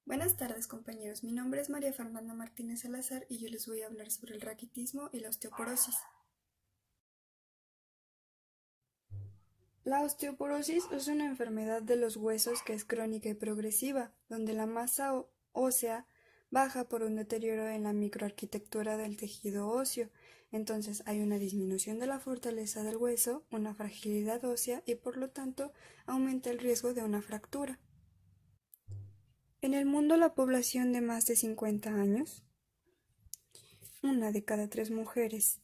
Buenas tardes, compañeros. Mi nombre es María Fernanda Martínez Salazar y yo les voy a hablar sobre el raquitismo y la osteoporosis. La osteoporosis es una enfermedad de los huesos que es crónica y progresiva, donde la masa ósea baja por un deterioro en la microarquitectura del tejido óseo. Entonces hay una disminución de la fortaleza del hueso, una fragilidad ósea y por lo tanto aumenta el riesgo de una fractura. En el mundo, la población de más de 50 años, una de cada 3 mujeres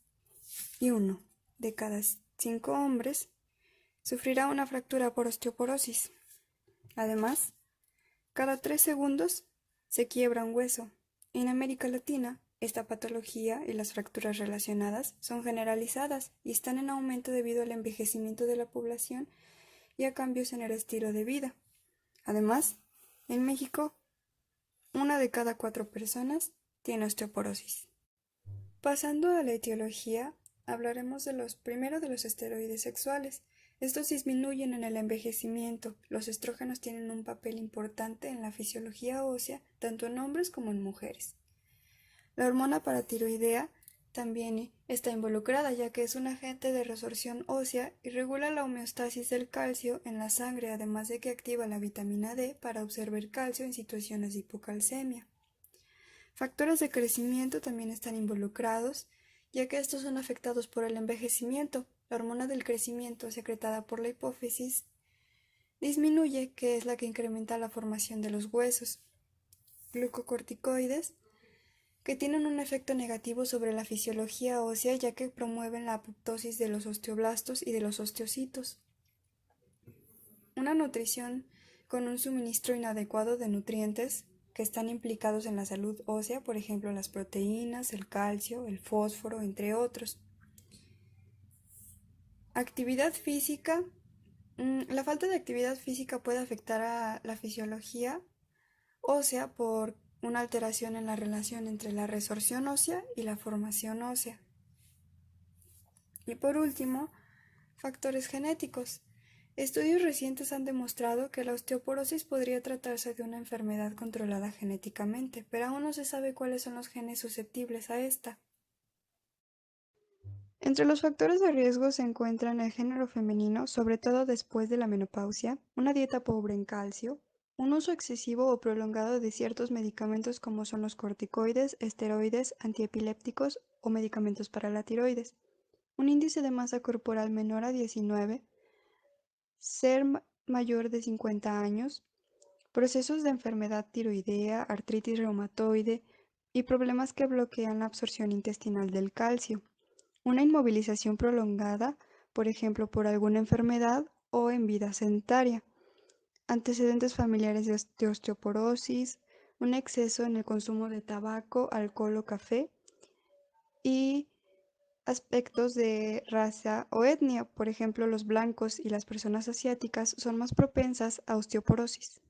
y uno de cada 5 hombres sufrirá una fractura por osteoporosis. Además, cada 3 segundos se quiebra un hueso. En América Latina, esta patología y las fracturas relacionadas son generalizadas y están en aumento debido al envejecimiento de la población y a cambios en el estilo de vida. Además, en México, una de cada 4 personas tiene osteoporosis. Pasando a la etiología, hablaremos primero de los esteroides sexuales. Estos disminuyen en el envejecimiento. Los estrógenos tienen un papel importante en la fisiología ósea, tanto en hombres como en mujeres. La hormona paratiroidea también está involucrada, ya que es un agente de resorción ósea y regula la homeostasis del calcio en la sangre, además de que activa la vitamina D para absorber calcio en situaciones de hipocalcemia. Factores de crecimiento también están involucrados, ya que estos son afectados por el envejecimiento. La hormona del crecimiento, secretada por la hipófisis, disminuye, que es la que incrementa la formación de los huesos. Glucocorticoides, que tienen un efecto negativo sobre la fisiología ósea, ya que promueven la apoptosis de los osteoblastos y de los osteocitos. Una nutrición con un suministro inadecuado de nutrientes que están implicados en la salud ósea, por ejemplo las proteínas, el calcio, el fósforo, entre otros. Actividad física. La falta de actividad física puede afectar a la fisiología ósea por una alteración en la relación entre la resorción ósea y la formación ósea. Y por último, factores genéticos. Estudios recientes han demostrado que la osteoporosis podría tratarse de una enfermedad controlada genéticamente, pero aún no se sabe cuáles son los genes susceptibles a esta. Entre los factores de riesgo se encuentran el género femenino, sobre todo después de la menopausia, una dieta pobre en calcio, un uso excesivo o prolongado de ciertos medicamentos como son los corticoides, esteroides, antiepilépticos o medicamentos para la tiroides, un índice de masa corporal menor a 19, ser mayor de 50 años, procesos de enfermedad tiroidea, artritis reumatoide y problemas que bloquean la absorción intestinal del calcio, una inmovilización prolongada, por ejemplo, por alguna enfermedad o en vida sedentaria, antecedentes familiares de osteoporosis, un exceso en el consumo de tabaco, alcohol o café y aspectos de raza o etnia, por ejemplo, los blancos y las personas asiáticas son más propensas a osteoporosis.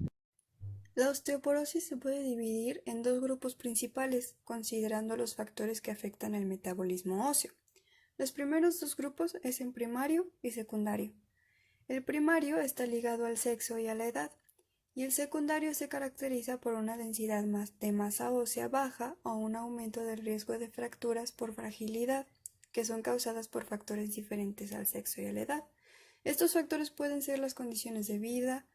La osteoporosis se puede dividir en dos grupos principales, considerando los factores que afectan el metabolismo óseo. Los primeros dos grupos es en primario y secundario. El primario está ligado al sexo y a la edad, y el secundario se caracteriza por una densidad de masa ósea baja o un aumento del riesgo de fracturas por fragilidad, que son causadas por factores diferentes al sexo y a la edad. Estos factores pueden ser las condiciones de vida,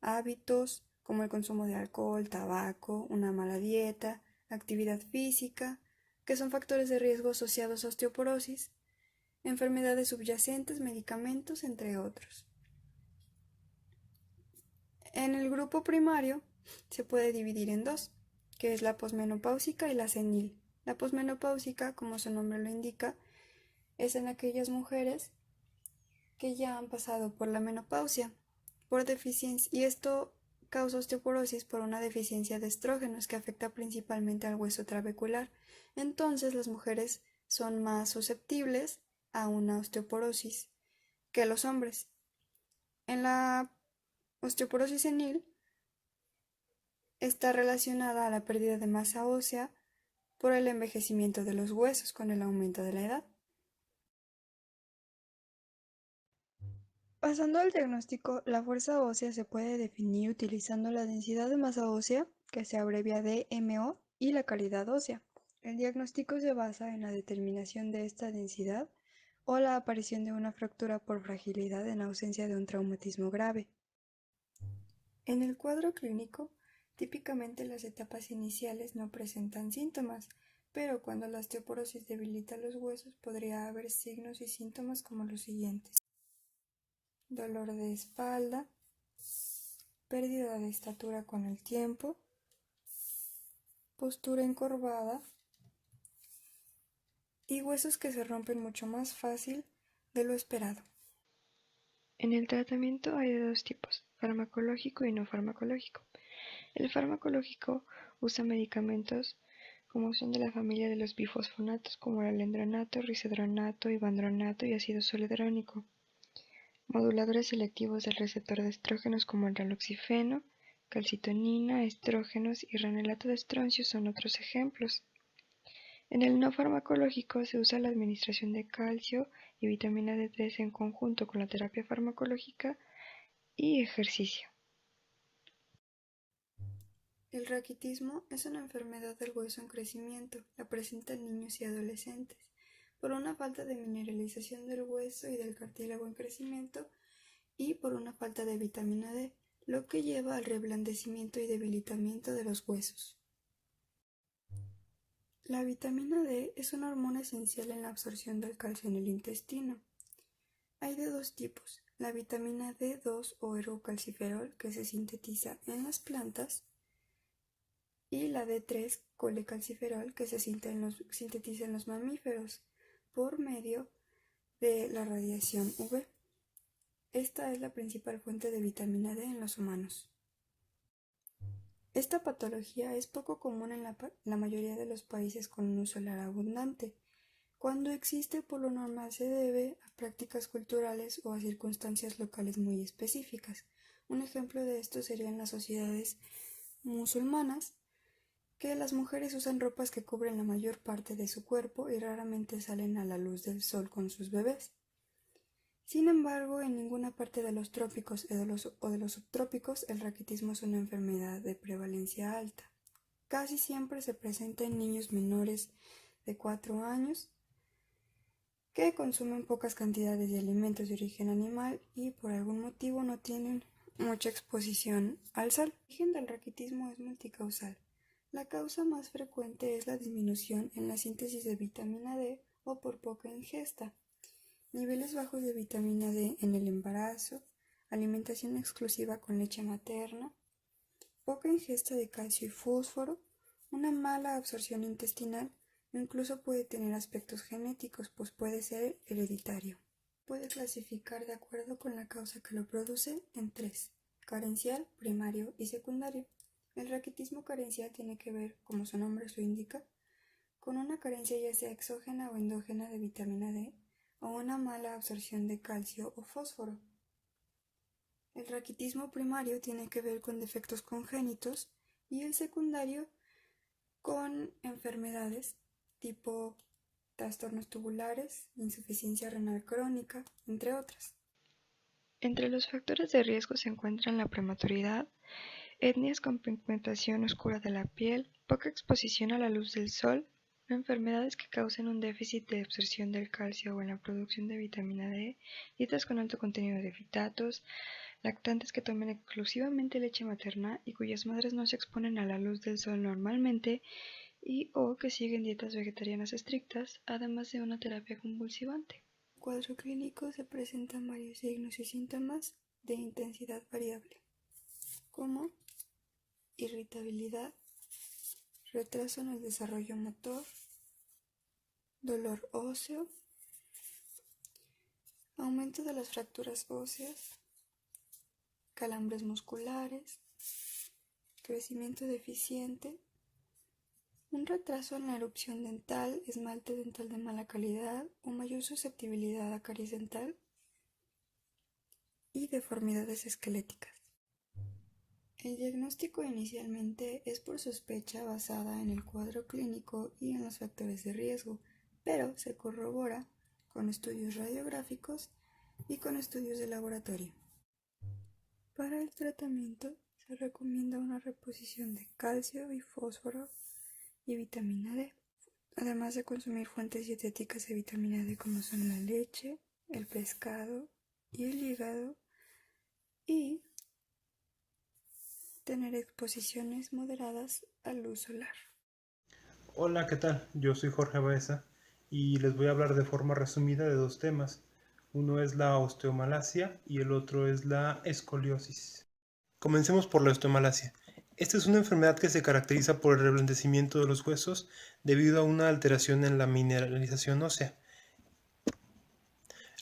hábitos, como el consumo de alcohol, tabaco, una mala dieta, actividad física, que son factores de riesgo asociados a osteoporosis, enfermedades subyacentes, medicamentos, entre otros. En el grupo primario se puede dividir en dos, que es la posmenopáusica y la senil. La posmenopáusica, como su nombre lo indica, es en aquellas mujeres que ya han pasado por la menopausia, por deficiencia, y esto causa osteoporosis por una deficiencia de estrógenos que afecta principalmente al hueso trabecular. Entonces las mujeres son más susceptibles a una osteoporosis que los hombres. En la osteoporosis senil está relacionada a la pérdida de masa ósea por el envejecimiento de los huesos con el aumento de la edad. Pasando al diagnóstico, la fuerza ósea se puede definir utilizando la densidad de masa ósea que se abrevia DMO, y la calidad ósea. El diagnóstico se basa en la determinación de esta densidad o la aparición de una fractura por fragilidad en ausencia de un traumatismo grave. En el cuadro clínico, típicamente las etapas iniciales no presentan síntomas, pero cuando la osteoporosis debilita los huesos podría haber signos y síntomas como los siguientes: dolor de espalda, pérdida de estatura con el tiempo, postura encorvada y huesos que se rompen mucho más fácil de lo esperado. En el tratamiento hay de dos tipos, farmacológico y no farmacológico. El farmacológico usa medicamentos como son de la familia de los bifosfonatos como el alendronato, risedronato, ivandronato y ácido zoledrónico. Moduladores selectivos del receptor de estrógenos como el raloxifeno, calcitonina, estrógenos y ranelato de estroncio son otros ejemplos. En el no farmacológico se usa la administración de calcio y vitamina D3 en conjunto con la terapia farmacológica y ejercicio. El raquitismo es una enfermedad del hueso en crecimiento. La presentan niños y adolescentes por una falta de mineralización del hueso y del cartílago en crecimiento y por una falta de vitamina D, lo que lleva al reblandecimiento y debilitamiento de los huesos. La vitamina D es una hormona esencial en la absorción del calcio en el intestino. Hay de dos tipos: la vitamina D2 o ergocalciferol, que se sintetiza en las plantas, y la D3 colecalciferol, que se sintetiza en los mamíferos por medio de la radiación UV. Esta es la principal fuente de vitamina D en los humanos. Esta patología es poco común en la mayoría de los países con luz solar abundante. Cuando existe, por lo normal se debe a prácticas culturales o a circunstancias locales muy específicas. Un ejemplo de esto serían las sociedades musulmanas, que las mujeres usan ropas que cubren la mayor parte de su cuerpo y raramente salen a la luz del sol con sus bebés. Sin embargo, en ninguna parte de los trópicos o de los subtrópicos el raquitismo es una enfermedad de prevalencia alta. Casi siempre se presenta en niños menores de 4 años que consumen pocas cantidades de alimentos de origen animal y por algún motivo no tienen mucha exposición al sol. El origen del raquitismo es multicausal. La causa más frecuente es la disminución en la síntesis de vitamina D o por poca ingesta, niveles bajos de vitamina D en el embarazo, alimentación exclusiva con leche materna, poca ingesta de calcio y fósforo, una mala absorción intestinal, incluso puede tener aspectos genéticos, pues puede ser hereditario. Puede clasificar de acuerdo con la causa que lo produce en tres: carencial, primario y secundario. El raquitismo carencial tiene que ver, como su nombre lo indica, con una carencia ya sea exógena o endógena de vitamina D o una mala absorción de calcio o fósforo. El raquitismo primario tiene que ver con defectos congénitos y el secundario con enfermedades tipo trastornos tubulares, insuficiencia renal crónica, entre otras. Entre los factores de riesgo se encuentran la prematuridad, etnias con pigmentación oscura de la piel, poca exposición a la luz del sol, enfermedades que causen un déficit de absorción del calcio o en la producción de vitamina D, dietas con alto contenido de fitatos, lactantes que tomen exclusivamente leche materna y cuyas madres no se exponen a la luz del sol normalmente y o que siguen dietas vegetarianas estrictas, además de una terapia convulsivante. En el cuadro clínico se presentan varios signos y síntomas de intensidad variable, como irritabilidad, retraso en el desarrollo motor, dolor óseo, aumento de las fracturas óseas, calambres musculares, crecimiento deficiente, un retraso en la erupción dental, esmalte dental de mala calidad o mayor susceptibilidad a caries dental y deformidades esqueléticas. El diagnóstico inicialmente es por sospecha basada en el cuadro clínico y en los factores de riesgo, pero se corrobora con estudios radiográficos y con estudios de laboratorio. Para el tratamiento Se recomienda una reposición de calcio y fósforo y vitamina D, además de consumir fuentes dietéticas de vitamina D como son la leche, el pescado y el hígado, y tener exposiciones moderadas a luz solar. Hola, ¿qué tal? Yo soy Jorge Baeza y les voy a hablar de forma resumida de dos temas. Uno es la osteomalacia y el otro es la escoliosis. Comencemos por la osteomalacia. Esta es una enfermedad que se caracteriza por el reblandecimiento de los huesos debido a una alteración en la mineralización ósea.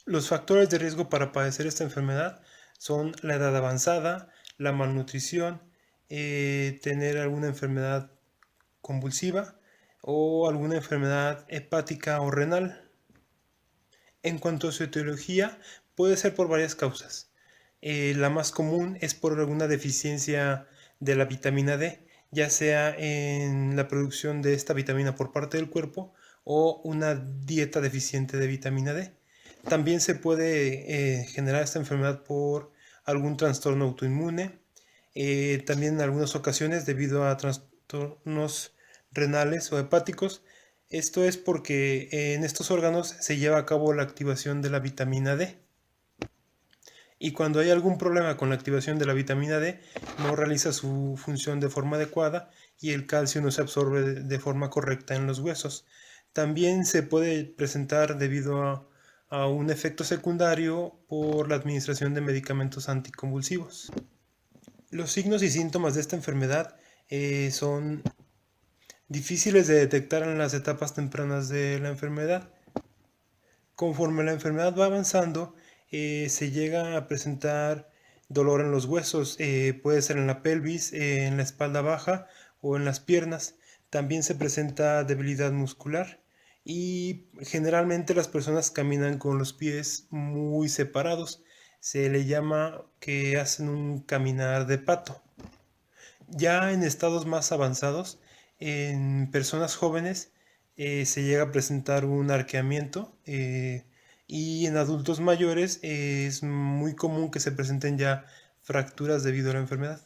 Los factores de riesgo para padecer esta enfermedad son la edad avanzada, la malnutrición, tener alguna enfermedad convulsiva o alguna enfermedad hepática o renal. En cuanto a su etiología, puede ser por varias causas. La más común es por alguna deficiencia de la vitamina D, ya sea en la producción de esta vitamina por parte del cuerpo o una dieta deficiente de vitamina D. También se puede generar esta enfermedad por algún trastorno autoinmune, también en algunas ocasiones debido a trastornos renales o hepáticos. Esto es porque en estos órganos se lleva a cabo la activación de la vitamina D. Y cuando hay algún problema con la activación de la vitamina D, no realiza su función de forma adecuada y el calcio no se absorbe de forma correcta en los huesos. También se puede presentar debido a un efecto secundario por la administración de medicamentos anticonvulsivos. Los signos y síntomas de esta enfermedad son difíciles de detectar en las etapas tempranas de la enfermedad. Conforme la enfermedad va avanzando, se llega a presentar dolor en los huesos, puede ser en la pelvis, en la espalda baja o en las piernas. También se presenta debilidad muscular y generalmente las personas caminan con los pies muy separados. Se le llama que hacen un caminar de pato. Ya en estados más avanzados, en personas jóvenes, se llega a presentar un arqueamiento y en adultos mayores es muy común que se presenten ya fracturas debido a la enfermedad.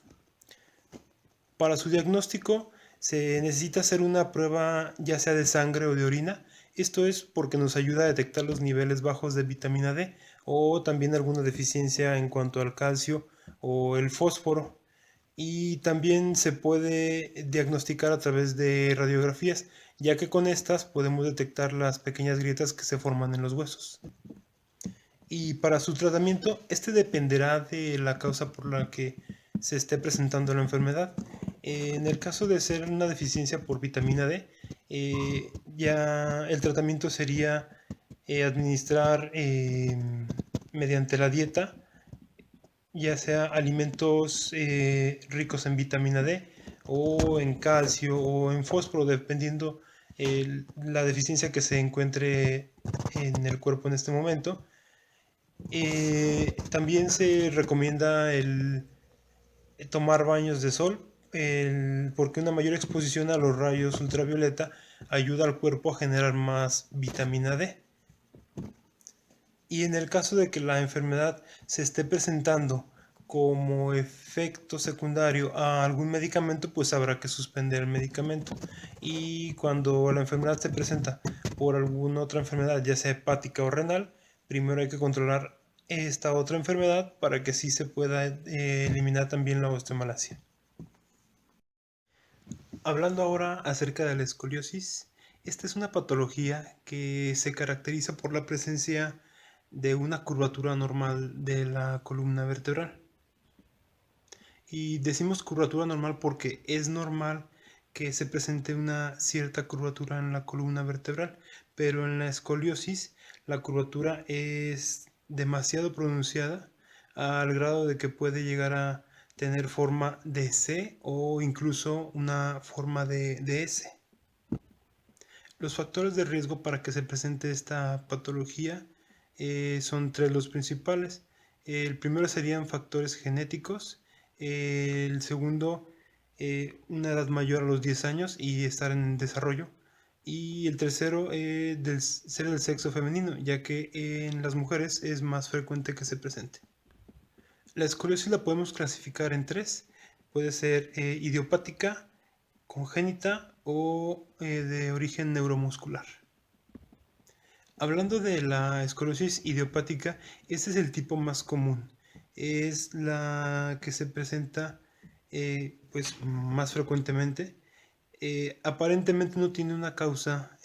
Para su diagnóstico se necesita hacer una prueba ya sea de sangre o de orina. Esto es porque nos ayuda a detectar los niveles bajos de vitamina D o también alguna deficiencia en cuanto al calcio o el fósforo. Y también se puede diagnosticar a través de radiografías, ya que con estas podemos detectar las pequeñas grietas que se forman en los huesos. Y para su tratamiento, este dependerá de la causa por la que se esté presentando la enfermedad. En el caso de ser una deficiencia por vitamina D, ya el tratamiento sería administrar mediante la dieta ya sea alimentos ricos en vitamina D o en calcio o en fósforo, dependiendo la deficiencia que se encuentre en el cuerpo en este momento. También se recomienda el tomar baños de sol, porque una mayor exposición a los rayos ultravioleta ayuda al cuerpo a generar más vitamina D. Y en el caso de que la enfermedad se esté presentando como efecto secundario a algún medicamento, pues habrá que suspender el medicamento. Y cuando la enfermedad se presenta por alguna otra enfermedad, ya sea hepática o renal, primero hay que controlar esta otra enfermedad para que sí se pueda eliminar también la osteomalacia. Hablando ahora acerca de la escoliosis, esta es una patología que se caracteriza por la presencia de una curvatura normal de la columna vertebral. Y decimos curvatura normal porque es normal que se presente una cierta curvatura en la columna vertebral, pero en la escoliosis la curvatura es demasiado pronunciada al grado de que puede llegar a tener forma de C o incluso una forma de S. Los factores de riesgo para que se presente esta patología son tres los principales. El primero serían factores genéticos, el segundo una edad mayor a los 10 años y estar en desarrollo, y el tercero ser del sexo femenino, ya que en las mujeres es más frecuente que se presente. La escoliosis la podemos clasificar en tres. Puede ser idiopática, congénita o de origen neuromuscular. Hablando de la esclerosis idiopática, este es el tipo más común. Es la que se presenta pues más frecuentemente. Aparentemente no tiene una causa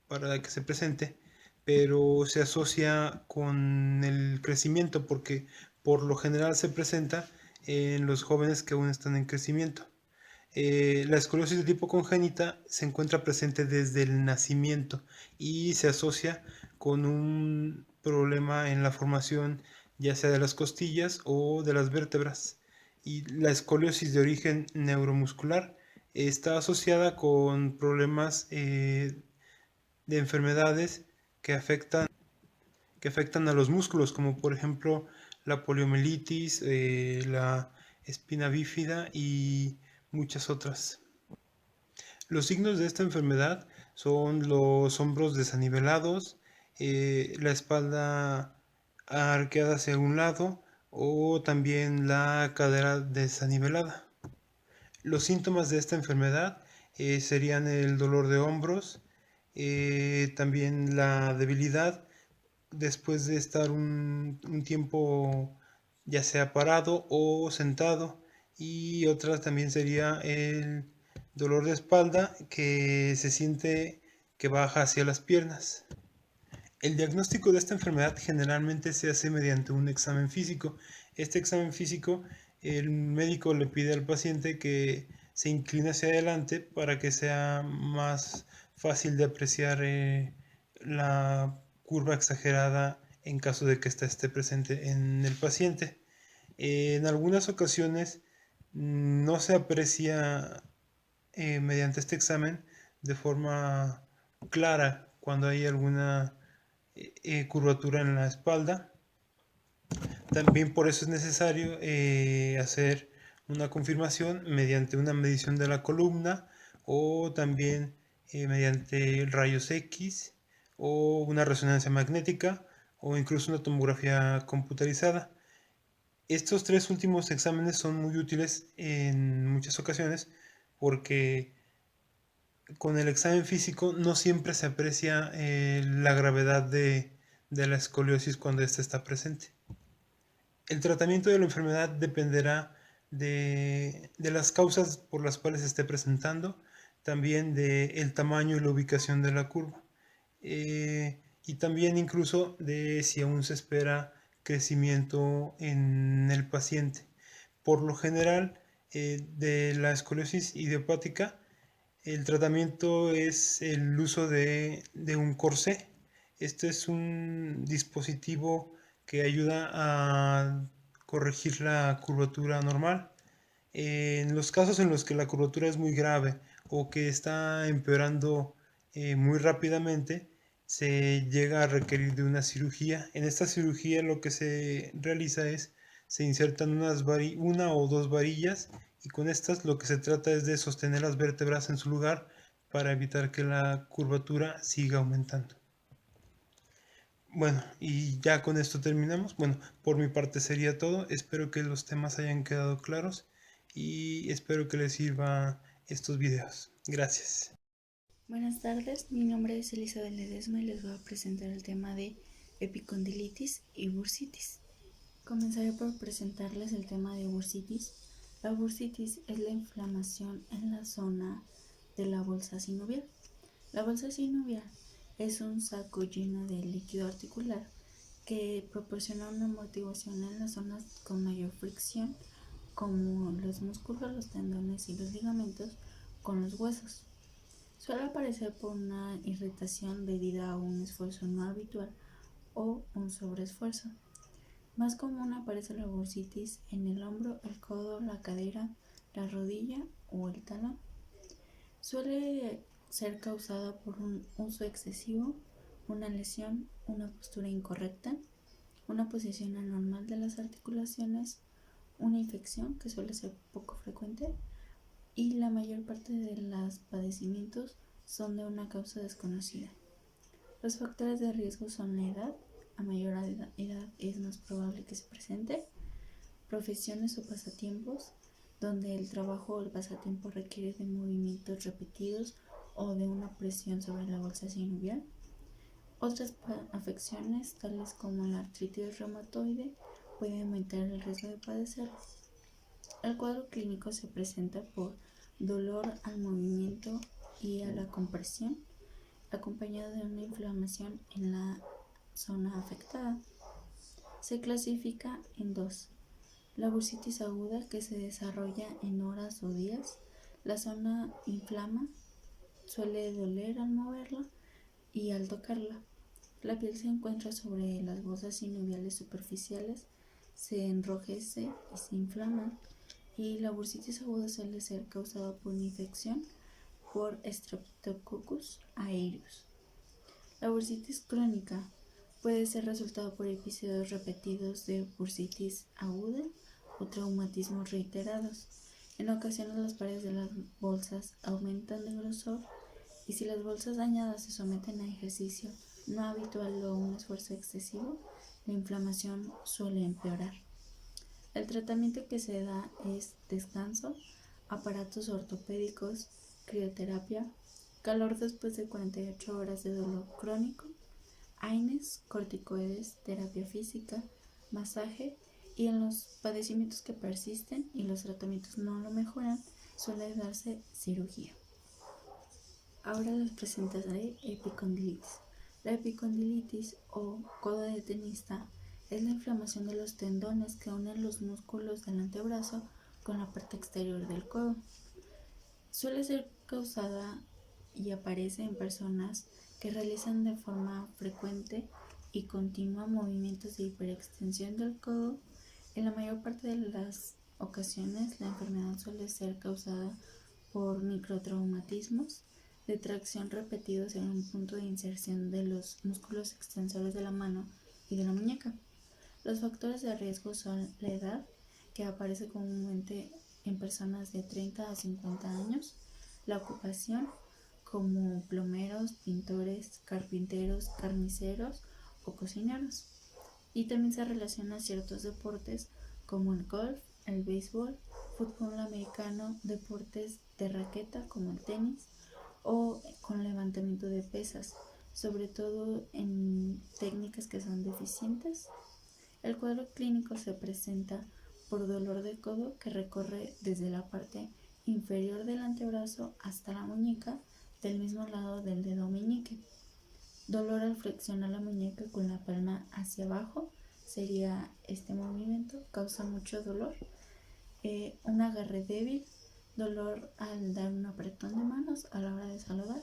para que se presente, pero se asocia con el crecimiento porque por lo general se presenta en los jóvenes que aún están en crecimiento. La escoliosis de tipo congénita se encuentra presente desde el nacimiento y se asocia con un problema en la formación ya sea de las costillas o de las vértebras. Y la escoliosis de origen neuromuscular está asociada con problemas de enfermedades que afectan a los músculos, como por ejemplo la poliomielitis, la espina bífida y muchas otras. Los signos de esta enfermedad son los hombros desanivelados, la espalda arqueada hacia un lado o también la cadera desanivelada. Los síntomas de esta enfermedad serían el dolor de hombros, también la debilidad después de estar un tiempo ya sea parado o sentado, y otra también sería el dolor de espalda que se siente que baja hacia las piernas. El diagnóstico de esta enfermedad generalmente se hace mediante un examen físico. Este examen físico, el médico le pide al paciente que se incline hacia adelante para que sea más fácil de apreciar la curva exagerada en caso de que ésta esté presente en el paciente. En algunas ocasiones no se aprecia mediante este examen de forma clara cuando hay alguna curvatura en la espalda. También por eso es necesario hacer una confirmación mediante una medición de la columna o también mediante rayos X o una resonancia magnética o incluso una tomografía computarizada. Estos tres últimos exámenes son muy útiles en muchas ocasiones porque con el examen físico no siempre se aprecia la gravedad de la escoliosis cuando ésta está presente. El tratamiento de la enfermedad dependerá de las causas por las cuales se esté presentando, también del tamaño y la ubicación de la curva, y también incluso de si aún se espera crecimiento en el paciente. Por lo general, de la escoliosis idiopática, el tratamiento es el uso de un corsé. Este es un dispositivo que ayuda a corregir la curvatura normal. En los casos en los que la curvatura es muy grave o que está empeorando muy rápidamente, se llega a requerir de una cirugía. En esta cirugía lo que se realiza es, se insertan una o dos varillas y con estas lo que se trata es de sostener las vértebras en su lugar para evitar que la curvatura siga aumentando. Bueno, y ya con esto terminamos. Bueno, por mi parte sería todo. Espero que los temas hayan quedado claros y espero que les sirva estos videos. Gracias. Buenas tardes, mi nombre es Elizabeth Ledesma y les voy a presentar el tema de epicondilitis y bursitis. Comenzaré por presentarles el tema de bursitis. La bursitis es la inflamación en la zona de la bolsa sinovial. La bolsa sinovial es un saco lleno de líquido articular que proporciona una amortiguación en las zonas con mayor fricción, como los músculos, los tendones y los ligamentos, con los huesos. Suele aparecer por una irritación debida a un esfuerzo no habitual o un sobreesfuerzo. Más común aparece la bursitis en el hombro, el codo, la cadera, la rodilla o el talón. Suele ser causada por un uso excesivo, una lesión, una postura incorrecta, una posición anormal de las articulaciones, una infección que suele ser poco frecuente, y la mayor parte de los padecimientos son de una causa desconocida. Los factores de riesgo son la edad, a mayor edad es más probable que se presente, profesiones o pasatiempos, donde el trabajo o el pasatiempo requiere de movimientos repetidos o de una presión sobre la bolsa sinovial. Otras afecciones, tales como la artritis reumatoide, pueden aumentar el riesgo de padecerlo. El cuadro clínico se presenta por dolor al movimiento y a la compresión, acompañado de una inflamación en la zona afectada. Se clasifica en dos: la bursitis aguda, que se desarrolla en horas o días. La zona inflama, suele doler al moverla y al tocarla. La piel se encuentra sobre las bolsas sinoviales superficiales, se enrojece y se inflama. Y la bursitis aguda suele ser causada por una infección por Streptococcus aureus. La bursitis crónica puede ser resultado por episodios repetidos de bursitis aguda o traumatismos reiterados. En ocasiones las paredes de las bolsas aumentan de grosor, y si las bolsas dañadas se someten a ejercicio no habitual o un esfuerzo excesivo, la inflamación suele empeorar. El tratamiento que se da es descanso, aparatos ortopédicos, crioterapia, calor después de 48 horas de dolor crónico, AINES, corticoides, terapia física, masaje, y en los padecimientos que persisten y los tratamientos no lo mejoran, suele darse cirugía. Ahora les presentaré epicondilitis. La epicondilitis o codo de tenista es la inflamación de los tendones que unen los músculos del antebrazo con la parte exterior del codo. Suele ser causada y aparece en personas que realizan de forma frecuente y continua movimientos de hiperextensión del codo. En la mayor parte de las ocasiones, la enfermedad suele ser causada por microtraumatismos de tracción repetidos en un punto de inserción de los músculos extensores de la mano y de la muñeca. Los factores de riesgo son la edad, que aparece comúnmente en personas de 30 a 50 años, la ocupación, como plomeros, pintores, carpinteros, carniceros o cocineros, y también se relaciona a ciertos deportes como el golf, el béisbol, fútbol americano, deportes de raqueta como el tenis, o con levantamiento de pesas, sobre todo en técnicas que son deficientes. El cuadro clínico se presenta por dolor de codo que recorre desde la parte inferior del antebrazo hasta la muñeca del mismo lado del dedo meñique. Dolor al flexionar la muñeca con la palma hacia abajo, sería este movimiento, causa mucho dolor. Un agarre débil, dolor al dar un apretón de manos a la hora de saludar,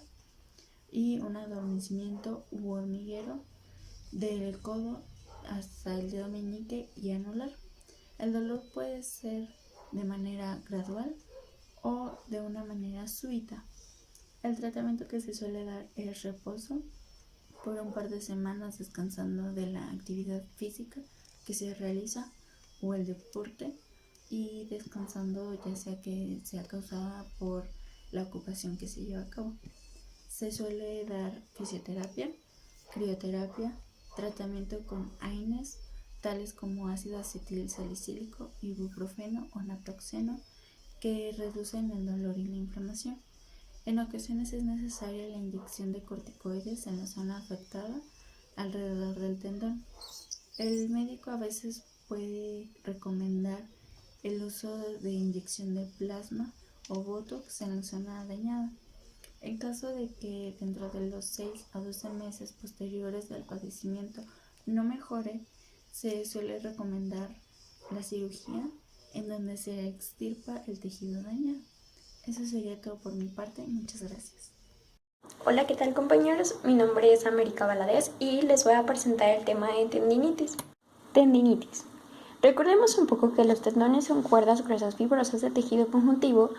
y un adormecimiento u hormiguero del codo hasta el dedo meñique y anular. El dolor puede ser de manera gradual o de una manera súbita. El tratamiento que se suele dar es reposo por un par de semanas descansando de la actividad física que se realiza o el deporte, y descansando ya sea que sea causada por la ocupación que se lleva a cabo. Se suele dar fisioterapia, crioterapia, tratamiento con AINES, tales como ácido acetil salicílico, ibuprofeno o naproxeno, que reducen el dolor y la inflamación. En ocasiones es necesaria la inyección de corticoides en la zona afectada alrededor del tendón. El médico a veces puede recomendar el uso de inyección de plasma o botox en la zona dañada. En caso de que dentro de los 6 a 12 meses posteriores del padecimiento no mejore, se suele recomendar la cirugía, en donde se extirpa el tejido dañado. Eso sería todo por mi parte. Muchas gracias. Hola, ¿qué tal, compañeros? Mi nombre es América Valadez y les voy a presentar el tema de tendinitis. Tendinitis. Recordemos un poco que los tendones son cuerdas gruesas fibrosas de tejido conjuntivo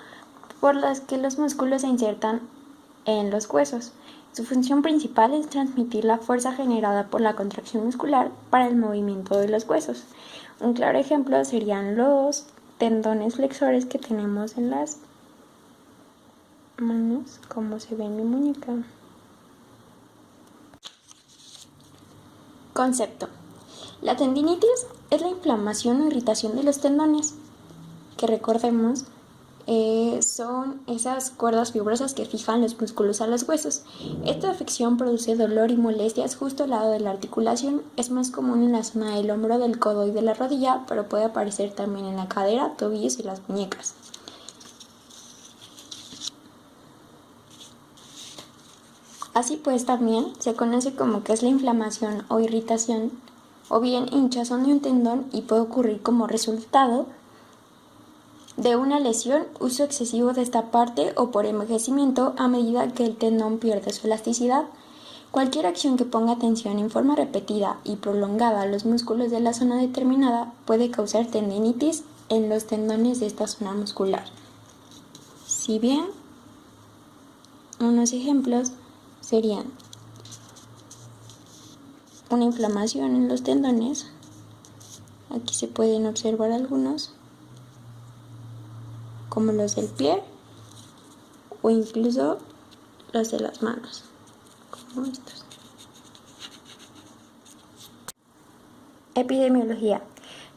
por las que los músculos se insertan en los huesos. Su función principal es transmitir la fuerza generada por la contracción muscular para el movimiento de los huesos. Un claro ejemplo serían los tendones flexores que tenemos en las manos, como se ve en mi muñeca. Concepto. La tendinitis es la inflamación o irritación de los tendones que recordemos son esas cuerdas fibrosas que fijan los músculos a los huesos. Esta afección produce dolor y molestias justo al lado de la articulación. Es más común en la zona del hombro, del codo y de la rodilla, pero puede aparecer también en la cadera, tobillos y las muñecas. Así pues, también se conoce como que es la inflamación o irritación o bien hinchazón de un tendón y puede ocurrir como resultado de una lesión, uso excesivo de esta parte o por envejecimiento a medida que el tendón pierde su elasticidad. Cualquier acción que ponga tensión en forma repetida y prolongada a los músculos de la zona determinada puede causar tendinitis en los tendones de esta zona muscular. Si bien, unos ejemplos serían una inflamación en los tendones, aquí se pueden observar algunos, como los del pie o incluso los de las manos, como estos. Epidemiología.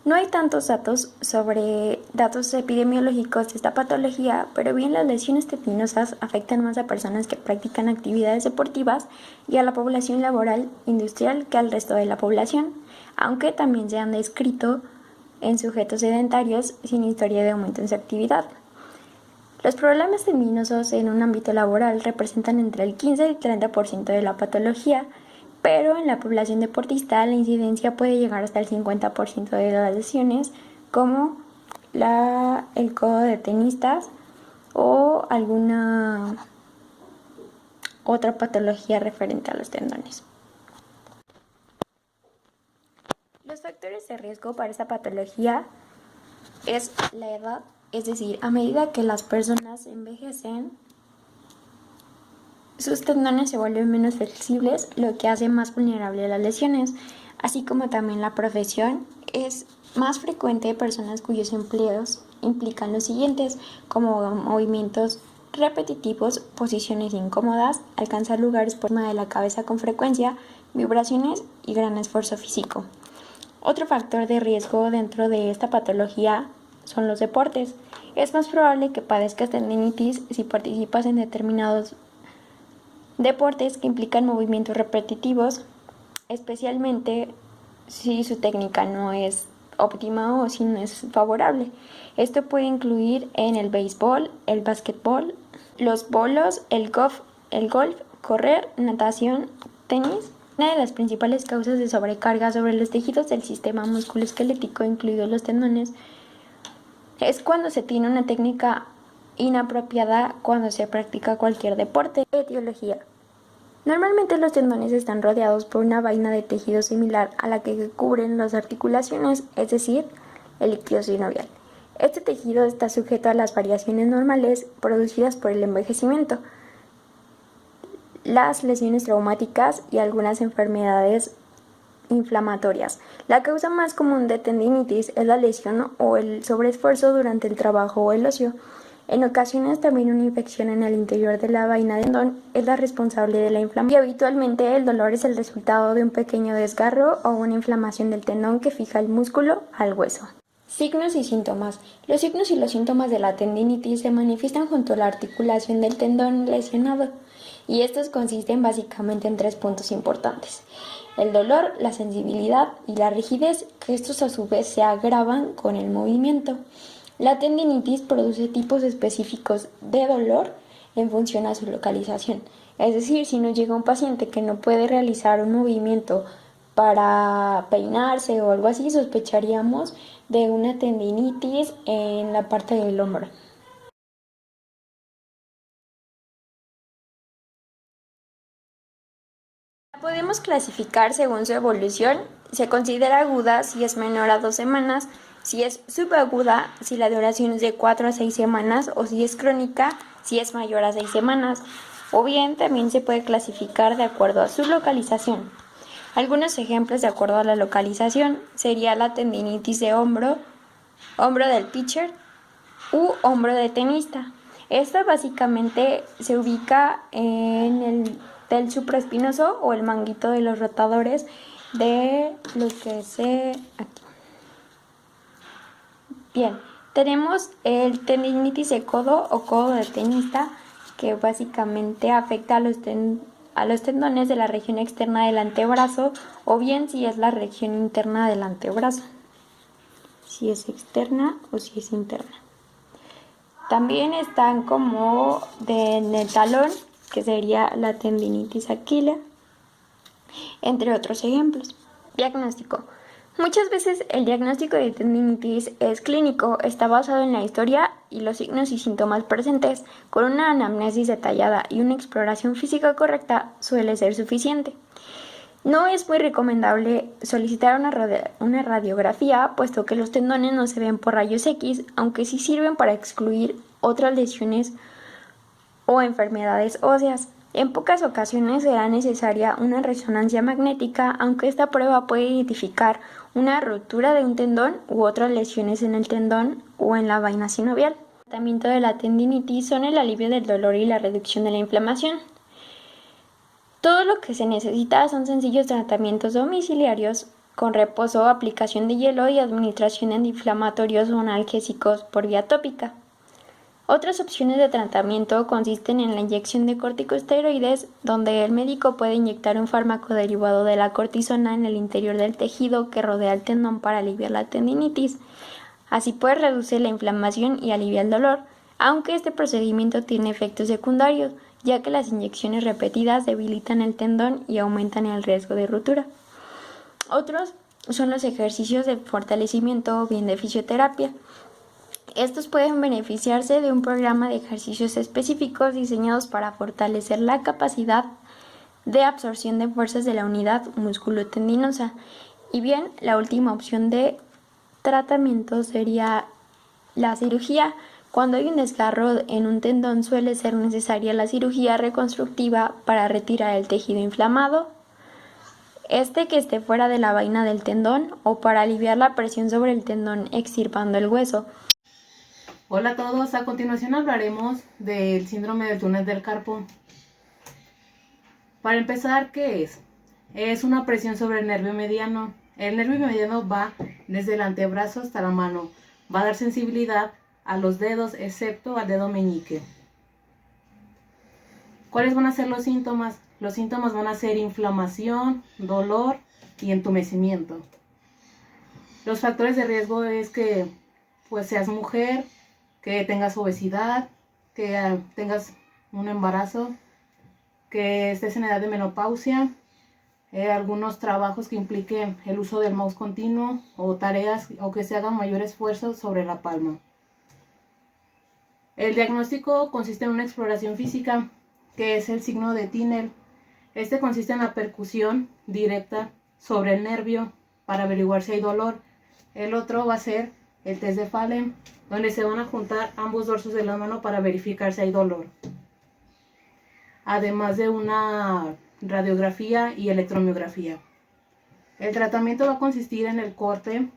No hay tantos datos epidemiológicos de esta patología, pero bien las lesiones tendinosas afectan más a personas que practican actividades deportivas y a la población laboral industrial que al resto de la población, aunque también se han descrito en sujetos sedentarios sin historia de aumento en su actividad. Los problemas tendinosos en un ámbito laboral representan entre el 15 y el 30% de la patología, pero en la población deportista la incidencia puede llegar hasta el 50% de las lesiones, como el codo de tenistas o alguna otra patología referente a los tendones. Los factores de riesgo para esta patología es la edad, es decir, a medida que las personas envejecen, sus tendones se vuelven menos flexibles, lo que hace más vulnerable a las lesiones, así como también la profesión. Es más frecuente personas cuyos empleos implican los siguientes, como movimientos repetitivos, posiciones incómodas, alcanzar lugares por encima de la cabeza con frecuencia, vibraciones y gran esfuerzo físico. Otro factor de riesgo dentro de esta patología son los deportes. Es más probable que padezcas tendinitis si participas en determinados deportes que implican movimientos repetitivos, especialmente si su técnica no es óptima o si no es favorable. Esto puede incluir en el béisbol, el básquetbol, los bolos, el golf, correr, natación, tenis. Una de las principales causas de sobrecarga sobre los tejidos del sistema musculoesquelético, incluidos los tendones, es cuando se tiene una técnica inapropiada cuando se practica cualquier deporte. Etiología. Normalmente los tendones están rodeados por una vaina de tejido similar a la que cubren las articulaciones, es decir, el líquido sinovial. Este tejido está sujeto a las variaciones normales producidas por el envejecimiento, las lesiones traumáticas y algunas enfermedades inflamatorias. La causa más común de tendinitis es la lesión o el sobreesfuerzo durante el trabajo o el ocio. En ocasiones también una infección en el interior de la vaina del tendón es la responsable de la inflamación. Y habitualmente el dolor es el resultado de un pequeño desgarro o una inflamación del tendón que fija el músculo al hueso. Signos y síntomas. Los signos y los síntomas de la tendinitis se manifiestan junto a la articulación del tendón lesionado, y estos consisten básicamente en 3 puntos importantes: el dolor, la sensibilidad y la rigidez, que estos a su vez se agravan con el movimiento. La tendinitis produce tipos específicos de dolor en función a su localización. Es decir, si nos llega un paciente que no puede realizar un movimiento para peinarse o algo así, sospecharíamos de una tendinitis en la parte del hombro. La podemos clasificar según su evolución. Se considera aguda si es menor a 2 semanas, si es subaguda si la duración es de 4 a 6 semanas, o si es crónica si es mayor a 6 semanas. O bien también se puede clasificar de acuerdo a su localización. Algunos ejemplos de acuerdo a la localización sería la tendinitis de hombro del pitcher u hombro de tenista. Esta básicamente se ubica en el del supraespinoso o el manguito de los rotadores de lo que se aquí. Bien, Tenemos el tendinitis de codo o codo de tenista, que básicamente afecta a los tendones de la región externa del antebrazo, o bien si es la región interna del antebrazo, si es externa o si es interna. También están como en el talón, que sería la tendinitis aquilea, entre otros ejemplos. Diagnóstico. Muchas veces el diagnóstico de tendinitis es clínico, está basado en la historia y los signos y síntomas presentes. Con una anamnesis detallada y una exploración física correcta suele ser suficiente. No es muy recomendable solicitar una radiografía, puesto que los tendones no se ven por rayos X, aunque sí sirven para excluir otras lesiones o enfermedades óseas. En pocas ocasiones será necesaria una resonancia magnética, aunque esta prueba puede identificar una rotura de un tendón u otras lesiones en el tendón o en la vaina sinovial. El tratamiento de la tendinitis son el alivio del dolor y la reducción de la inflamación. Todo lo que se necesita son sencillos tratamientos domiciliarios con reposo, aplicación de hielo y administración de antiinflamatorios o analgésicos por vía tópica. Otras opciones de tratamiento consisten en la inyección de corticosteroides, donde el médico puede inyectar un fármaco derivado de la cortisona en el interior del tejido que rodea el tendón para aliviar la tendinitis. Así puede reducir la inflamación y aliviar el dolor, aunque este procedimiento tiene efectos secundarios, ya que las inyecciones repetidas debilitan el tendón y aumentan el riesgo de rotura. Otros son los ejercicios de fortalecimiento o bien de fisioterapia. Estos pueden beneficiarse de un programa de ejercicios específicos diseñados para fortalecer la capacidad de absorción de fuerzas de la unidad musculotendinosa. Y bien, la última opción de tratamiento sería la cirugía. Cuando hay un desgarro en un tendón suele ser necesaria la cirugía reconstructiva para retirar el tejido inflamado, que esté fuera de la vaina del tendón, o para aliviar la presión sobre el tendón extirpando el hueso. Hola a todos, a continuación hablaremos del síndrome del túnel del carpo. Para empezar, ¿qué es? Es una presión sobre el nervio mediano. El nervio mediano va desde el antebrazo hasta la mano. Va a dar sensibilidad a los dedos, excepto al dedo meñique. ¿Cuáles van a ser los síntomas? Los síntomas van a ser inflamación, dolor y entumecimiento. Los factores de riesgo es que seas mujer, que tengas obesidad, que tengas un embarazo, que estés en edad de menopausia, algunos trabajos que impliquen el uso del mouse continuo o tareas o que se hagan mayor esfuerzo sobre la palma. El diagnóstico consiste en una exploración física, que es el signo de Tinel. Este consiste en la percusión directa sobre el nervio para averiguar si hay dolor. El otro va a ser el test de Fallen, donde se van a juntar ambos dorsos de la mano para verificar si hay dolor. Además de una radiografía y electromiografía. El tratamiento va a consistir en el corte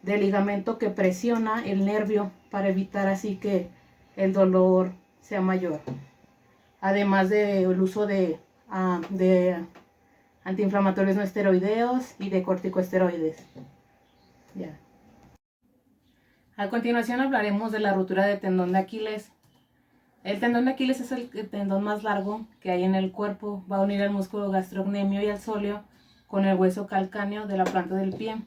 del ligamento que presiona el nervio para evitar así que el dolor sea mayor. Además del uso de antiinflamatorios no esteroideos y de corticosteroides. Ya. A continuación hablaremos de la rotura del tendón de Aquiles. El tendón de Aquiles es el tendón más largo que hay en el cuerpo. Va a unir el músculo gastrocnemio y el sóleo con el hueso calcáneo de la planta del pie.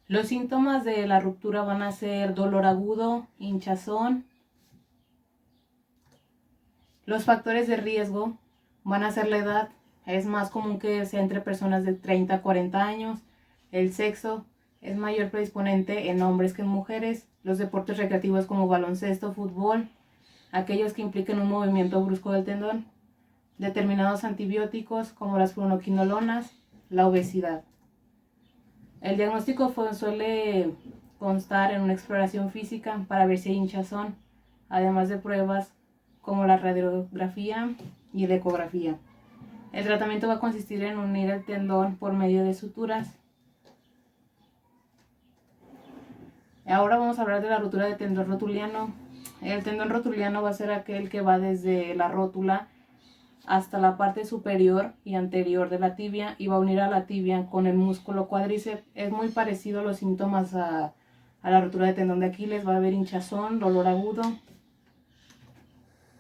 Los síntomas de la ruptura van a ser dolor agudo, hinchazón. Los factores de riesgo van a ser la edad. Es más común que sea entre personas de 30 a 40 años. El sexo es mayor predisponente en hombres que en mujeres. Los deportes recreativos como baloncesto, fútbol, aquellos que impliquen un movimiento brusco del tendón. Determinados antibióticos como las fluoroquinolonas, la obesidad. El diagnóstico suele constar en una exploración física para ver si hay hinchazón, además de pruebas como la radiografía y la ecografía. El tratamiento va a consistir en unir el tendón por medio de suturas. Ahora vamos a hablar de la rotura del tendón rotuliano. El tendón rotuliano va a ser aquel que va desde la rótula hasta la parte superior y anterior de la tibia y va a unir a la tibia con el músculo cuádriceps. Es muy parecido a los síntomas a la rotura de tendón de Aquiles, va a haber hinchazón, dolor agudo.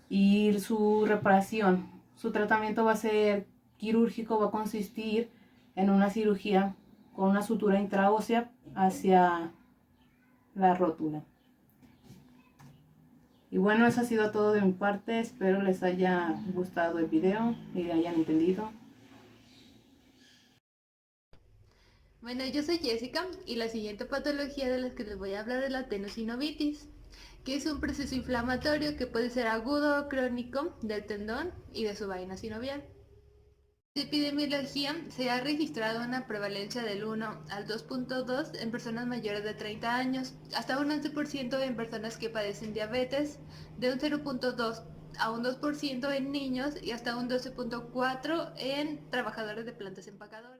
Y su reparación, su tratamiento va a ser quirúrgico, va a consistir en una cirugía con una sutura intraósea hacia la rótula. Y bueno, eso ha sido todo de mi parte. Espero les haya gustado el video y hayan entendido. Bueno, yo soy Jessica y la siguiente patología de la que les voy a hablar es la tenosinovitis, que es un proceso inflamatorio que puede ser agudo o crónico del tendón y de su vaina sinovial. En epidemiología se ha registrado una prevalencia del 1 al 2.2 en personas mayores de 30 años, hasta un 11% en personas que padecen diabetes, de un 0.2 a un 2% en niños y hasta un 12.4% en trabajadores de plantas empacadoras.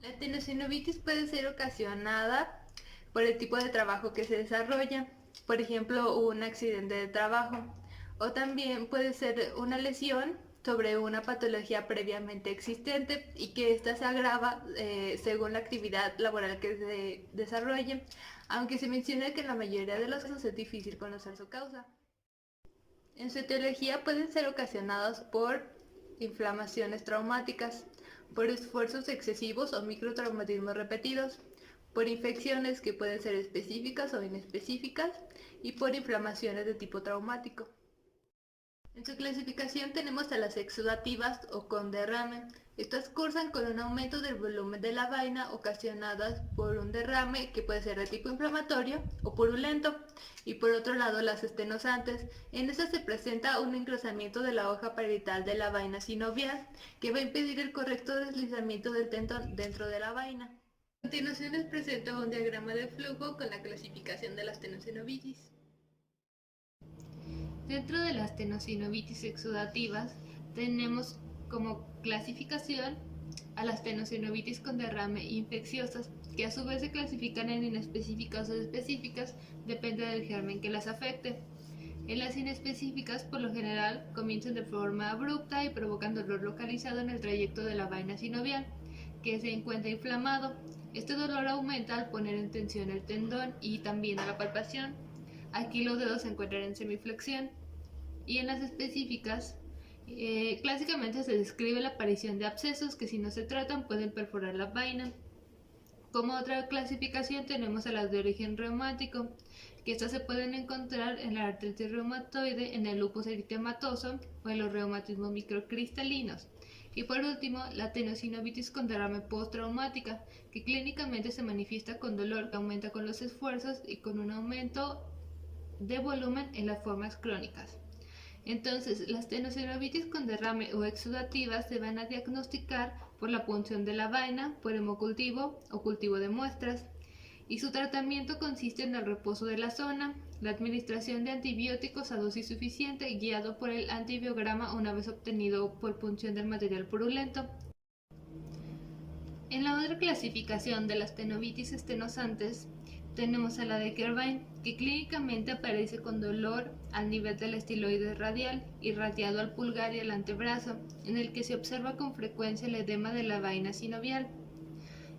La tenosinovitis puede ser ocasionada por el tipo de trabajo que se desarrolla, por ejemplo, un accidente de trabajo, o también puede ser una lesión sobre una patología previamente existente y que ésta se agrava según la actividad laboral que se desarrolle, aunque se menciona que en la mayoría de los casos es difícil conocer su causa. En su etiología pueden ser ocasionados por inflamaciones traumáticas, por esfuerzos excesivos o microtraumatismos repetidos, por infecciones que pueden ser específicas o inespecíficas y por inflamaciones de tipo traumático. En su clasificación tenemos a las exudativas o con derrame. Estas cursan con un aumento del volumen de la vaina ocasionadas por un derrame que puede ser de tipo inflamatorio o purulento. Y por otro lado las estenosantes. En estas se presenta un engrosamiento de la hoja parietal de la vaina sinovial que va a impedir el correcto deslizamiento del tendón dentro de la vaina. A continuación les presento un diagrama de flujo con la clasificación de las tenosinovitis. Dentro de las tenosinovitis exudativas tenemos como clasificación a las tenosinovitis con derrame infecciosas, que a su vez se clasifican en inespecíficas o específicas, depende del germen que las afecte. En las inespecíficas, por lo general, comienzan de forma abrupta y provocan dolor localizado en el trayecto de la vaina sinovial, que se encuentra inflamado. Este dolor aumenta al poner en tensión el tendón y también a la palpación. Aquí los dedos se encuentran en semiflexión. Y en las específicas, clásicamente se describe la aparición de abscesos que si no se tratan pueden perforar la vaina. Como otra clasificación tenemos a las de origen reumático, que estas se pueden encontrar en la artritis reumatoide, en el lupus eritematoso o en los reumatismos microcristalinos. Y por último, la tenosinovitis con derrame postraumática, que clínicamente se manifiesta con dolor que aumenta con los esfuerzos y con un aumento de volumen en las formas crónicas. Entonces, las tenosinovitis con derrame o exudativas se van a diagnosticar por la punción de la vaina, por hemocultivo o cultivo de muestras, y su tratamiento consiste en el reposo de la zona, la administración de antibióticos a dosis suficiente guiado por el antibiograma una vez obtenido por punción del material purulento. En la otra clasificación de las tenovitis estenosantes tenemos a la de Kervin, que clínicamente aparece con dolor al nivel del estiloide radial, irradiado al pulgar y al antebrazo, en el que se observa con frecuencia el edema de la vaina sinovial.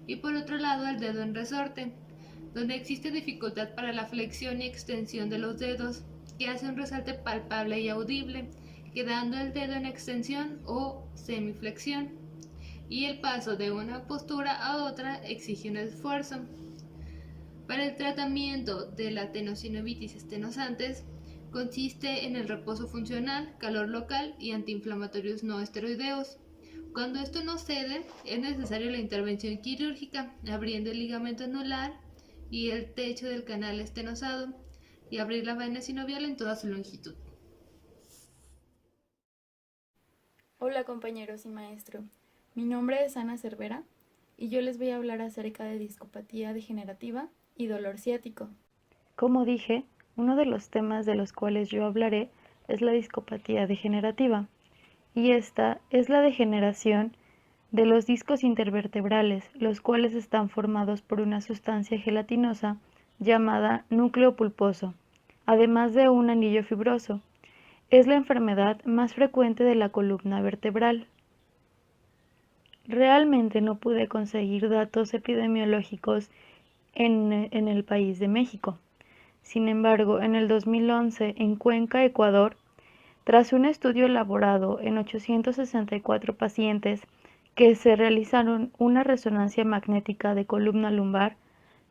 Y por otro lado el dedo en resorte, donde existe dificultad para la flexión y extensión de los dedos, que hace un resalte palpable y audible, quedando el dedo en extensión o semiflexión. Y el paso de una postura a otra exige un esfuerzo. Para el tratamiento de la tenosinovitis estenosantes consiste en el reposo funcional, calor local y antiinflamatorios no esteroideos. Cuando esto no cede, es necesaria la intervención quirúrgica, abriendo el ligamento anular y el techo del canal estenosado y abrir la vaina sinovial en toda su longitud. Hola compañeros y maestro, mi nombre es Ana Cervera y yo les voy a hablar acerca de discopatía degenerativa y dolor ciático. Como dije, uno de los temas de los cuales yo hablaré es la discopatía degenerativa, y esta es la degeneración de los discos intervertebrales, los cuales están formados por una sustancia gelatinosa llamada núcleo pulposo, además de un anillo fibroso. Es la enfermedad más frecuente de la columna vertebral. Realmente no pude conseguir datos epidemiológicos en el país de México. Sin embargo, en el 2011, en Cuenca, Ecuador, tras un estudio elaborado en 864 pacientes que se realizaron una resonancia magnética de columna lumbar,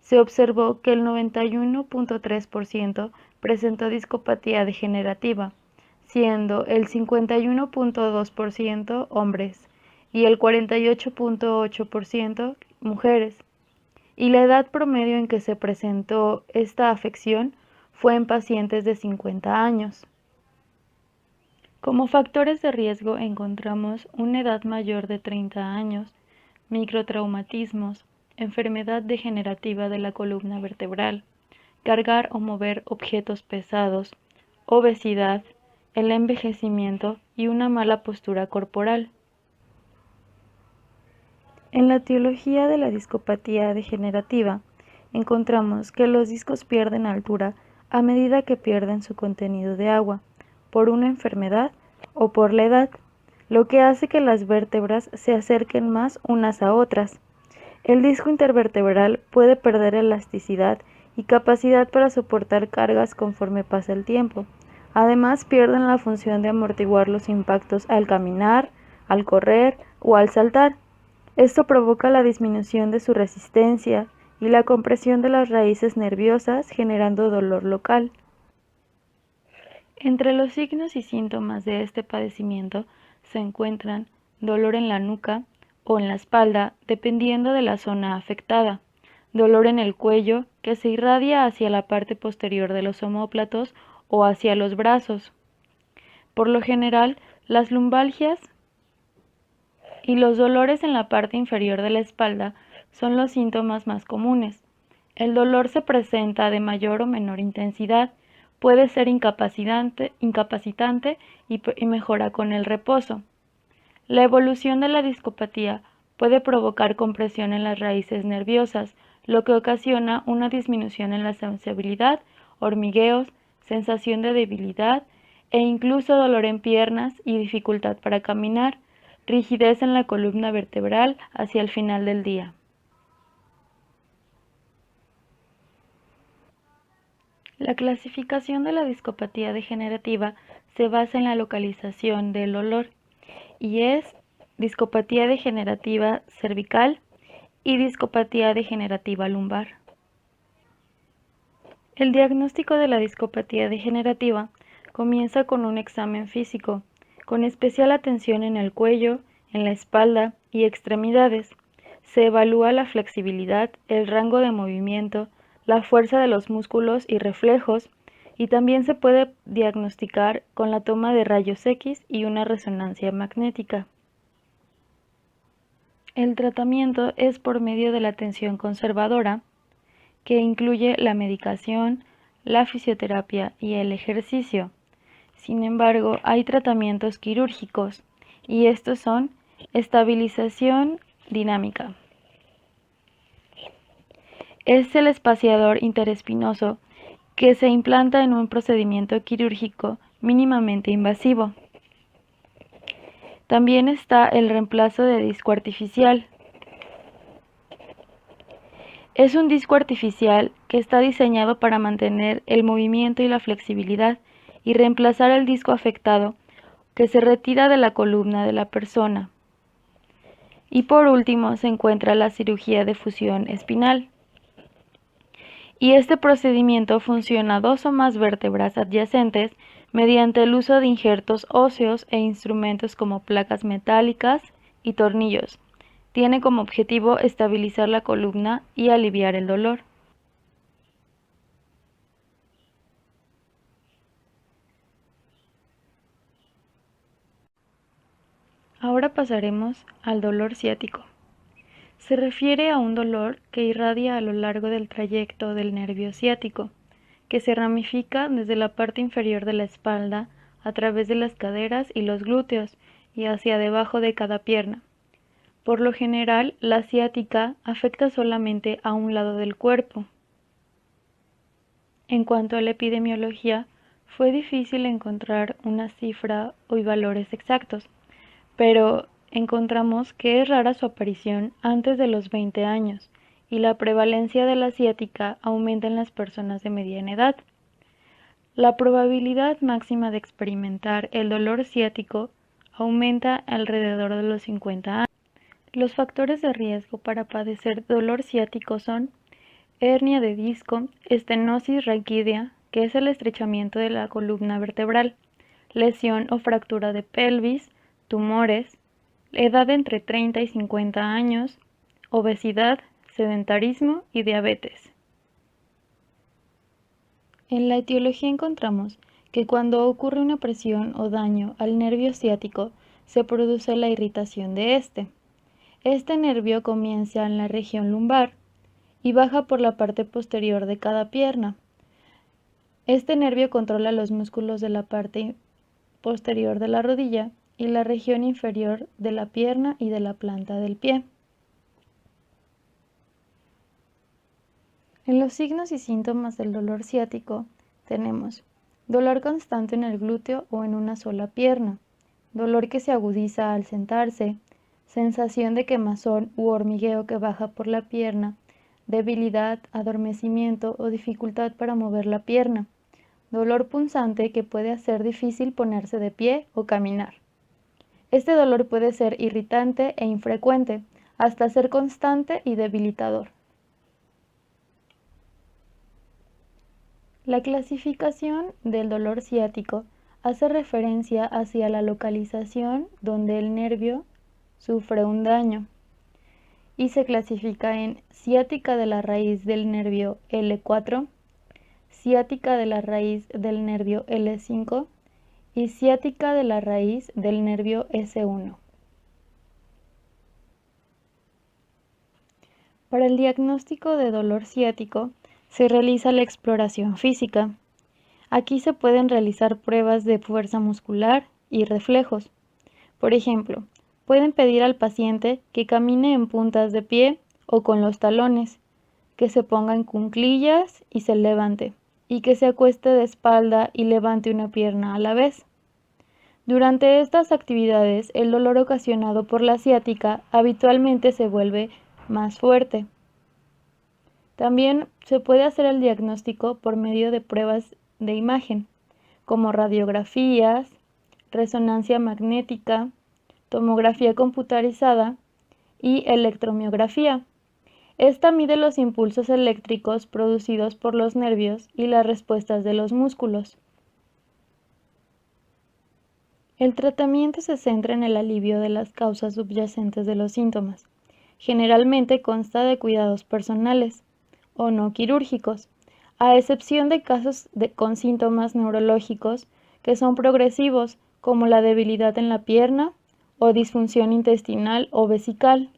se observó que el 91.3% presentó discopatía degenerativa, siendo el 51.2% hombres y el 48.8% mujeres, y la edad promedio en que se presentó esta afección fue en pacientes de 50 años. Como factores de riesgo encontramos una edad mayor de 30 años, microtraumatismos, enfermedad degenerativa de la columna vertebral, cargar o mover objetos pesados, obesidad, el envejecimiento y una mala postura corporal. En la etiología de la discopatía degenerativa, encontramos que los discos pierden altura a medida que pierden su contenido de agua, por una enfermedad o por la edad, lo que hace que las vértebras se acerquen más unas a otras. El disco intervertebral puede perder elasticidad y capacidad para soportar cargas conforme pasa el tiempo. Además, pierden la función de amortiguar los impactos al caminar, al correr o al saltar. Esto provoca la disminución de su resistencia y la compresión de las raíces nerviosas, generando dolor local. Entre los signos y síntomas de este padecimiento se encuentran dolor en la nuca o en la espalda, dependiendo de la zona afectada, dolor en el cuello que se irradia hacia la parte posterior de los omóplatos o hacia los brazos. Por lo general, las lumbalgias y los dolores en la parte inferior de la espalda son los síntomas más comunes. El dolor se presenta de mayor o menor intensidad, puede ser incapacitante y mejora con el reposo. La evolución de la discopatía puede provocar compresión en las raíces nerviosas, lo que ocasiona una disminución en la sensibilidad, hormigueos, sensación de debilidad e incluso dolor en piernas y dificultad para caminar, rigidez en la columna vertebral hacia el final del día. La clasificación de la discopatía degenerativa se basa en la localización del dolor y es discopatía degenerativa cervical y discopatía degenerativa lumbar. El diagnóstico de la discopatía degenerativa comienza con un examen físico, con especial atención en el cuello, en la espalda y extremidades. Se evalúa la flexibilidad, el rango de movimiento, la fuerza de los músculos y reflejos, y también se puede diagnosticar con la toma de rayos X y una resonancia magnética. El tratamiento es por medio de la atención conservadora, que incluye la medicación, la fisioterapia y el ejercicio. Sin embargo, hay tratamientos quirúrgicos, y estos son estabilización dinámica. Es el espaciador interespinoso que se implanta en un procedimiento quirúrgico mínimamente invasivo. También está el reemplazo de disco artificial. Es un disco artificial que está diseñado para mantener el movimiento y la flexibilidad y reemplazar el disco afectado que se retira de la columna de la persona. Y por último se encuentra la cirugía de fusión espinal. Y este procedimiento funciona a 2 o más vértebras adyacentes mediante el uso de injertos óseos e instrumentos como placas metálicas y tornillos. Tiene como objetivo estabilizar la columna y aliviar el dolor. Ahora pasaremos al dolor ciático. Se refiere a un dolor que irradia a lo largo del trayecto del nervio ciático, que se ramifica desde la parte inferior de la espalda a través de las caderas y los glúteos y hacia debajo de cada pierna. Por lo general, la ciática afecta solamente a un lado del cuerpo. En cuanto a la epidemiología, fue difícil encontrar una cifra o valores exactos, pero encontramos que es rara su aparición antes de los 20 años y la prevalencia de la ciática aumenta en las personas de mediana edad. La probabilidad máxima de experimentar el dolor ciático aumenta alrededor de los 50 años. Los factores de riesgo para padecer dolor ciático son hernia de disco, estenosis raquídea, que es el estrechamiento de la columna vertebral, lesión o fractura de pelvis, tumores, edad entre 30 y 50 años, obesidad, sedentarismo y diabetes. En la etiología encontramos que cuando ocurre una presión o daño al nervio ciático, se produce la irritación de este. Este nervio comienza en la región lumbar y baja por la parte posterior de cada pierna. Este nervio controla los músculos de la parte posterior de la rodilla y la región inferior de la pierna y de la planta del pie. En los signos y síntomas del dolor ciático tenemos dolor constante en el glúteo o en una sola pierna, dolor que se agudiza al sentarse, sensación de quemazón u hormigueo que baja por la pierna, debilidad, adormecimiento o dificultad para mover la pierna, dolor punzante que puede hacer difícil ponerse de pie o caminar. Este dolor puede ser irritante e infrecuente, hasta ser constante y debilitador. La clasificación del dolor ciático hace referencia hacia la localización donde el nervio sufre un daño y se clasifica en ciática de la raíz del nervio L4, ciática de la raíz del nervio L5 y ciática de la raíz del nervio S1. Para el diagnóstico de dolor ciático se realiza la exploración física. Aquí se pueden realizar pruebas de fuerza muscular y reflejos. Por ejemplo, pueden pedir al paciente que camine en puntas de pie o con los talones, que se ponga en cuclillas y se levante, y que se acueste de espalda y levante una pierna a la vez. Durante estas actividades, el dolor ocasionado por la ciática habitualmente se vuelve más fuerte. También se puede hacer el diagnóstico por medio de pruebas de imagen, como radiografías, resonancia magnética, tomografía computarizada y electromiografía. Esta mide los impulsos eléctricos producidos por los nervios y las respuestas de los músculos. El tratamiento se centra en el alivio de las causas subyacentes de los síntomas. Generalmente consta de cuidados personales o no quirúrgicos, a excepción de casos con síntomas neurológicos que son progresivos, como la debilidad en la pierna o disfunción intestinal o vesical.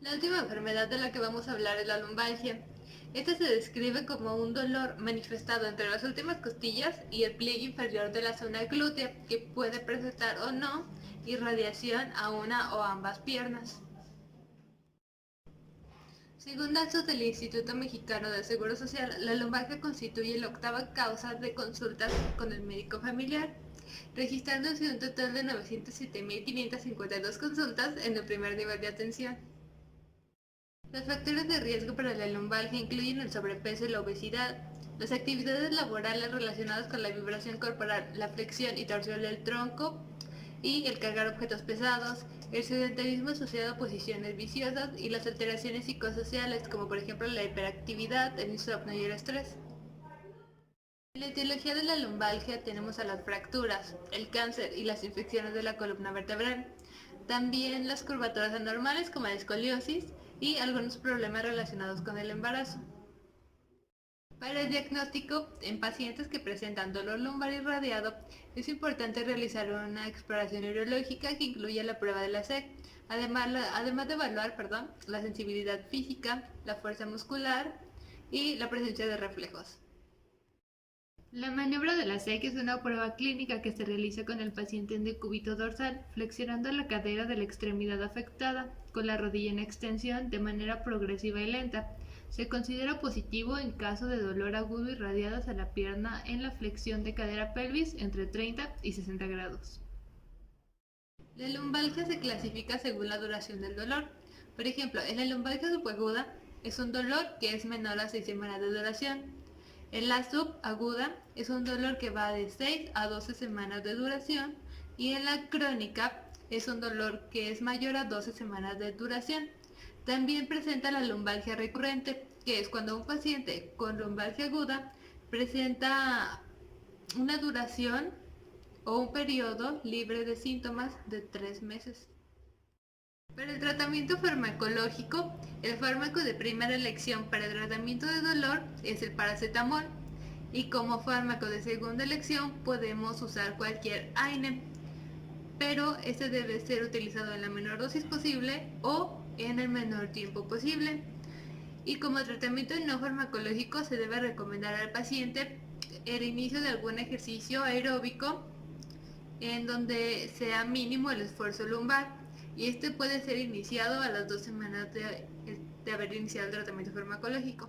La última enfermedad de la que vamos a hablar es la lumbalgia. Esta se describe como un dolor manifestado entre las últimas costillas y el pliegue inferior de la zona glútea, que puede presentar o no irradiación a una o ambas piernas. Según datos del Instituto Mexicano del Seguro Social, la lumbalgia constituye la octava causa de consultas con el médico familiar, registrándose un total de 907.552 consultas en el primer nivel de atención. Los factores de riesgo para la lumbalgia incluyen el sobrepeso y la obesidad, las actividades laborales relacionadas con la vibración corporal, la flexión y torsión del tronco y el cargar objetos pesados, el sedentarismo asociado a posiciones viciosas y las alteraciones psicosociales, como por ejemplo la hiperactividad, el insomnio y el estrés. En la etiología de la lumbalgia tenemos a las fracturas, el cáncer y las infecciones de la columna vertebral, también las curvaturas anormales como la escoliosis y algunos problemas relacionados con el embarazo. Para el diagnóstico, en pacientes que presentan dolor lumbar irradiado, es importante realizar una exploración neurológica que incluya la prueba de la SEC, además de evaluar la sensibilidad física, la fuerza muscular y la presencia de reflejos. La maniobra de la SEC es una prueba clínica que se realiza con el paciente en decúbito dorsal, flexionando la cadera de la extremidad afectada, con la rodilla en extensión de manera progresiva y lenta, Se considera positivo en caso de dolor agudo irradiado hacia la pierna en la flexión de cadera-pelvis entre 30 y 60 grados. La lumbalgia se clasifica según la duración del dolor. Por ejemplo, en la lumbalgia subaguda es un dolor que es menor a 6 semanas de duración. En la subaguda es un dolor que va de 6 a 12 semanas de duración. Y en la crónica es un dolor que es mayor a 12 semanas de duración. También presenta la lumbalgia recurrente, que es cuando un paciente con lumbalgia aguda presenta una duración o un periodo libre de síntomas de 3 meses. Para el tratamiento farmacológico, el fármaco de primera elección para el tratamiento de dolor es el paracetamol, y como fármaco de segunda elección podemos usar cualquier AINE, pero este debe ser utilizado en la menor dosis posible o en el menor tiempo posible. Y como tratamiento no farmacológico se debe recomendar al paciente el inicio de algún ejercicio aeróbico en donde sea mínimo el esfuerzo lumbar, y este puede ser iniciado a las 2 semanas de haber iniciado el tratamiento farmacológico.